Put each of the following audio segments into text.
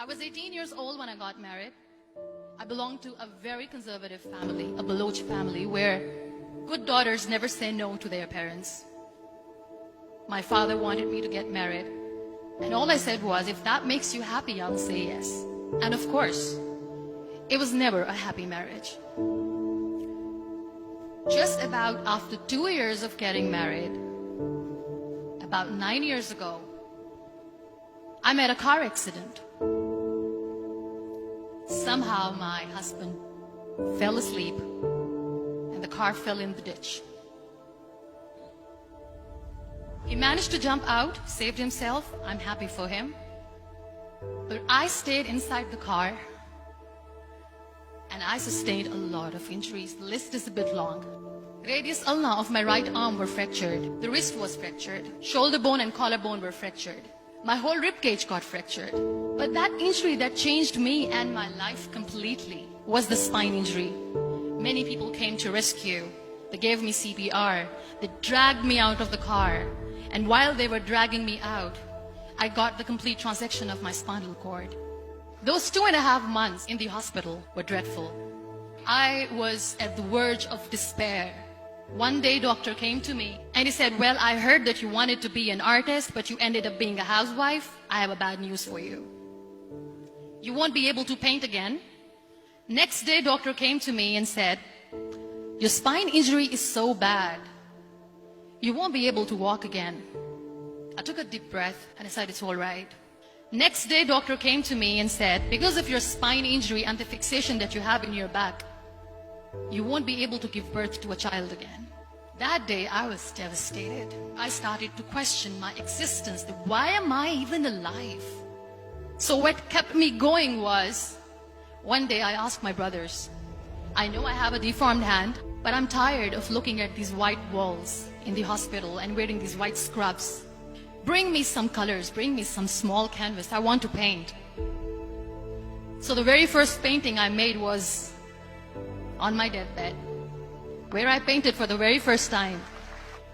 I was 18 years old when I got married. I belonged to a very conservative family, a Baloch family, where good daughters never say no to their parents. My father wanted me to get married, and all I said was, if that makes you happy, I'll say yes. And of course, it was never a happy marriage. Just about after 2 years of getting married, about 9 years ago, I met a car accident. Somehow my husband fell asleep and the car fell in the ditch. He managed to jump out, saved himself. I'm happy for him. But I stayed inside the car and I sustained a lot of injuries. The list is a bit long. Radius ulna of my right arm were fractured. The wrist was fractured. Shoulder bone and collarbone were fractured. My whole rib cage got fractured. But that injury that changed me and my life completely was the spine injury. Many people came to rescue. They gave me CPR. They dragged me out of the car. And while they were dragging me out, I got the complete transection of my spinal cord. Those 2.5 months in the hospital were dreadful. I was at the verge of despair. One day, doctor came to me and he said, well, I heard that you wanted to be an artist, but you ended up being a housewife. I have a bad news for you. You won't be able to paint again. Next day, doctor came to me and said, your spine injury is so bad, you won't be able to walk again. I took a deep breath and I said, it's all right. Next day, doctor came to me and said, because of your spine injury and the fixation that you have in your back, you won't be able to give birth to a child again. That day, I was devastated. I started to question my existence. Why am I even alive? So what kept me going was, one day I asked my brothers, I know I have a deformed hand, but I'm tired of looking at these white walls in the hospital and wearing these white scrubs. Bring me some colors, bring me some small canvas. I want to paint. So the very first painting I made was on my deathbed, where I painted for the very first time.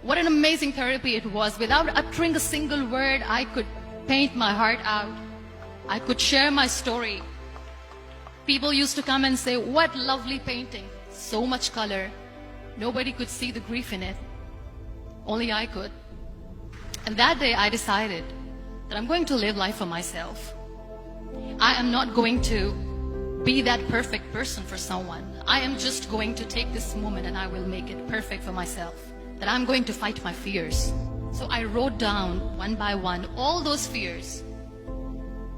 What an amazing therapy it was. Without uttering a single word, I could paint my heart out. I could share my story. People used to come and say, what lovely painting. So much color. Nobody could see the grief in it. Only I could. And that day I decided that I'm going to live life for myself. I am not going to be that perfect person for someone. I am just going to take this moment and I will make it perfect for myself. That I'm going to fight my fears. So I wrote down one by one all those fears.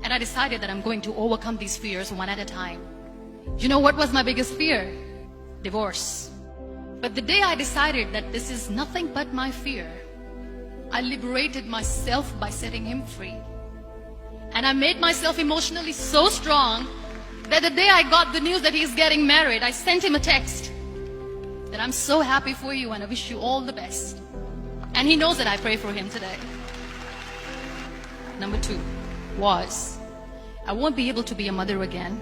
And I decided that I'm going to overcome these fears one at a time. You know what was my biggest fear? Divorce. But the day I decided that this is nothing but my fear, I liberated myself by setting him free. And I made myself emotionally so strong that the day I got the news that he's getting married, I sent him a text that I'm so happy for you and I wish you all the best. And he knows that I pray for him today. Number 2 was, I won't be able to be a mother again.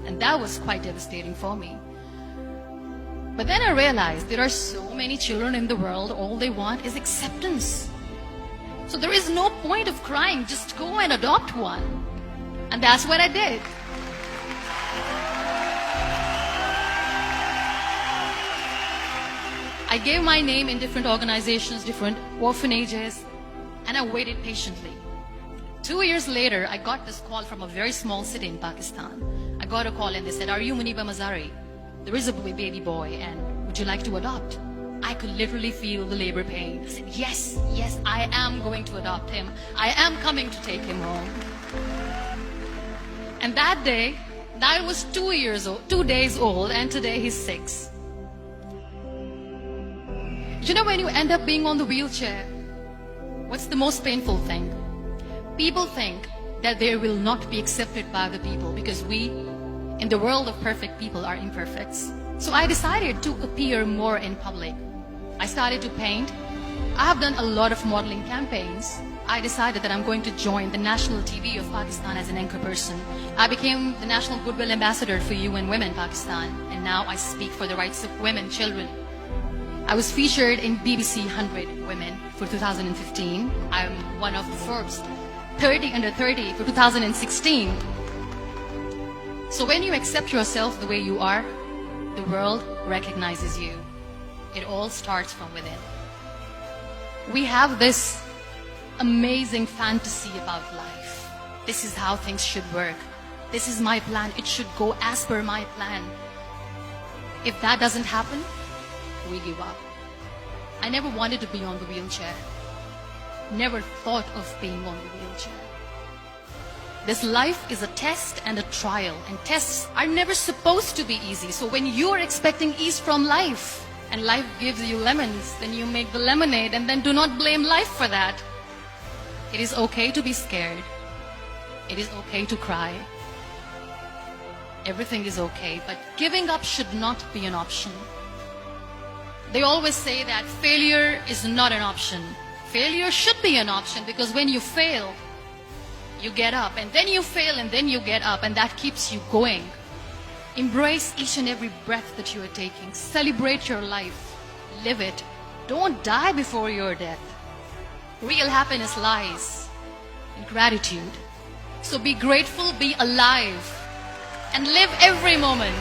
And that was quite devastating for me. But then I realized there are so many children in the world, all they want is acceptance. So there is no point of crying, just go and adopt one. And that's what I did. I gave my name in different organizations, different orphanages, and I waited patiently. 2 years later, I got this call from a very small city in Pakistan. I got a call and they said, are you Muniba Mazari? There is a baby boy and would you like to adopt? I could literally feel the labor pain. I said, yes, yes, I am going to adopt him. I am coming to take him home. And that day, I was 2 days old, and today he's 6. You know, when you end up being on the wheelchair, what's the most painful thing? People think that they will not be accepted by other people because we, in the world of perfect people, are imperfects. So I decided to appear more in public. I started to paint. I have done a lot of modeling campaigns. I decided that I'm going to join the national TV of Pakistan as an anchor person. I became the National Goodwill Ambassador for UN Women Pakistan, and now I speak for the rights of women, children. I was featured in BBC 100 Women for 2015. I'm one of Forbes 30 under 30 for 2016. So when you accept yourself the way you are, the world recognizes you. It all starts from within. We have this amazing fantasy about life. This is how things should work. This is my plan. It should go as per my plan. If that doesn't happen, we give up. I never wanted to be on the wheelchair. Never thought of being on the wheelchair. This life is a test and a trial, and tests are never supposed to be easy. So when you are expecting ease from life, and life gives you lemons, then you make the lemonade, and then do not blame life for that. It is okay to be scared. It is okay to cry. Everything is okay, but giving up should not be an option. They always say that failure is not an option. Failure should be an option, because when you fail, you get up, and then you fail, and then you get up, and that keeps you going. Embrace each and every breath that you are taking. Celebrate your life. Live it. Don't die before your death. Real happiness lies in gratitude. So be grateful, be alive, and live every moment.